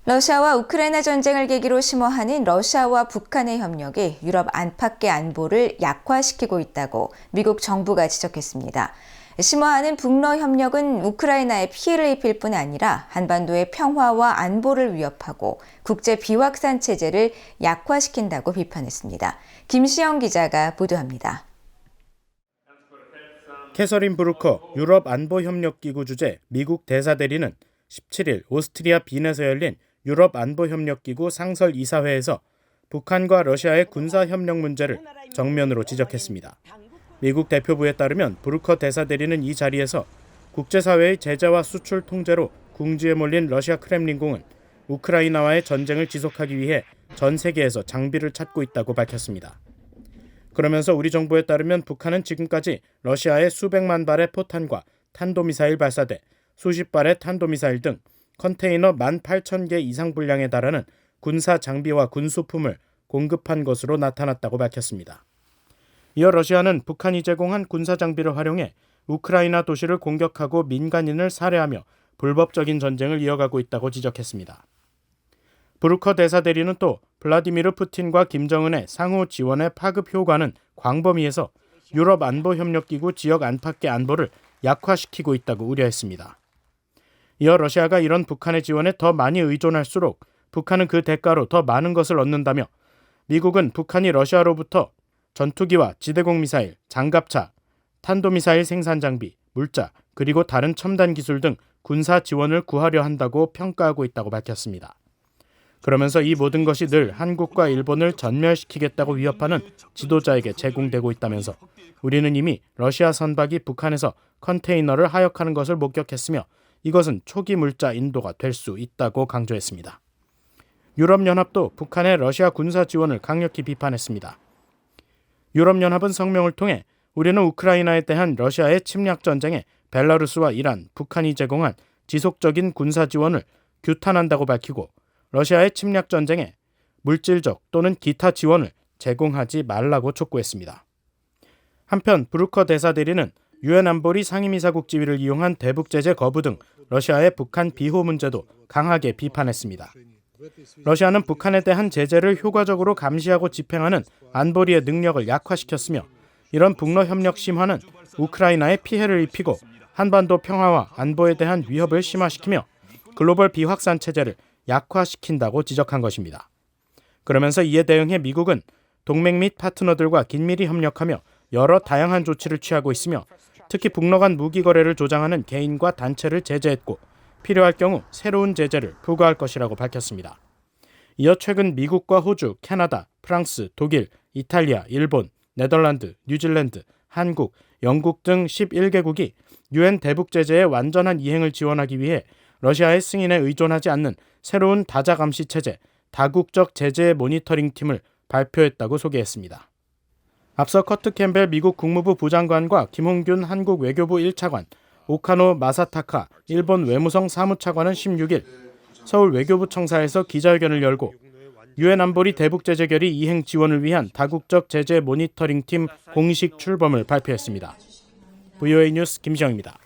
러시아와 우크라이나 전쟁을 계기로 심화하는 러시아와 북한의 협력이 유럽 안팎의 안보를 약화시키고 있다고 미국 정부가 지적했습니다. 심화하는 북러 협력은 우크라이나에 피해를 입힐 뿐 아니라 한반도의 평화와 안보를 위협하고 국제 비확산 체제를 약화시킨다고 비판했습니다. 김시영 기자가 보도합니다. 캐서린 브루커 유럽 안보협력기구 주재 미국 대사대리는 17일 오스트리아 빈에서 열린 유럽 안보협력기구 상설 이사회에서 북한과 러시아의 군사협력 문제를 정면으로 지적했습니다. 미국 대표부에 따르면 브루커 대사대리는 이 자리에서 국제사회의 제재와 수출 통제로 궁지에 몰린 러시아 크렘린궁은 우크라이나와의 전쟁을 지속하기 위해 전 세계에서 장비를 찾고 있다고 밝혔습니다. 그러면서 우리 정부에 따르면 북한은 지금까지 러시아의 수백만 발의 포탄과 탄도미사일 발사대, 수십 발의 탄도미사일 등 컨테이너 18,000개 이상 분량에 달하는 군사 장비와 군수품을 공급한 것으로 나타났다고 밝혔습니다. 이어 러시아는 북한이 제공한 군사 장비를 활용해 우크라이나 도시를 공격하고 민간인을 살해하며 불법적인 전쟁을 이어가고 있다고 지적했습니다. 브루커 대사대리는 또 블라디미르 푸틴과 김정은의 상호 지원의 파급 효과는 광범위해서 유럽 안보협력기구 지역 안팎의 안보를 약화시키고 있다고 우려했습니다. 이어 러시아가 이런 북한의 지원에 더 많이 의존할수록 북한은 그 대가로 더 많은 것을 얻는다며 미국은 북한이 러시아로부터 전투기와 지대공 미사일, 장갑차, 탄도미사일 생산 장비, 물자, 그리고 다른 첨단 기술 등 군사 지원을 구하려 한다고 평가하고 있다고 밝혔습니다. 그러면서 이 모든 것이 늘 한국과 일본을 전멸시키겠다고 위협하는 지도자에게 제공되고 있다면서 우리는 이미 러시아 선박이 북한에서 컨테이너를 하역하는 것을 목격했으며 이것은 초기 물자 인도가 될 수 있다고 강조했습니다. 유럽연합도 북한의 러시아 군사 지원을 강력히 비판했습니다. 유럽연합은 성명을 통해 우리는 우크라이나에 대한 러시아의 침략 전쟁에 벨라루스와 이란, 북한이 제공한 지속적인 군사 지원을 규탄한다고 밝히고 러시아의 침략 전쟁에 물질적 또는 기타 지원을 제공하지 말라고 촉구했습니다. 한편 브루커 대사대리는 유엔 안보리 상임이사국 지위를 이용한 대북 제재 거부 등 러시아의 북한 비호 문제도 강하게 비판했습니다. 러시아는 북한에 대한 제재를 효과적으로 감시하고 집행하는 안보리의 능력을 약화시켰으며 이런 북러 협력 심화는 우크라이나에 피해를 입히고 한반도 평화와 안보에 대한 위협을 심화시키며 글로벌 비확산 체제를 약화시킨다고 지적한 것입니다. 그러면서 이에 대응해 미국은 동맹 및 파트너들과 긴밀히 협력하며 여러 다양한 조치를 취하고 있으며 특히 북러 간 무기 거래를 조장하는 개인과 단체를 제재했고 필요할 경우 새로운 제재를 부과할 것이라고 밝혔습니다. 이어 최근 미국과 호주, 캐나다, 프랑스, 독일, 이탈리아, 일본, 네덜란드, 뉴질랜드, 한국, 영국 등 11개국이 유엔 대북 제재의 완전한 이행을 지원하기 위해 러시아의 승인에 의존하지 않는 새로운 다자 감시 체제, 다국적 제재 모니터링 팀을 발표했다고 소개했습니다. 앞서 커트 캠벨 미국 국무부 부장관과 김홍균 한국 외교부 1차관, 오카노 마사타카 일본 외무성 사무차관은 16일 서울 외교부 청사에서 기자회견을 열고 유엔 안보리 대북 제재 결의 이행 지원을 위한 다국적 제재 모니터링 팀 공식 출범을 발표했습니다. VOA 뉴스 김시영입니다.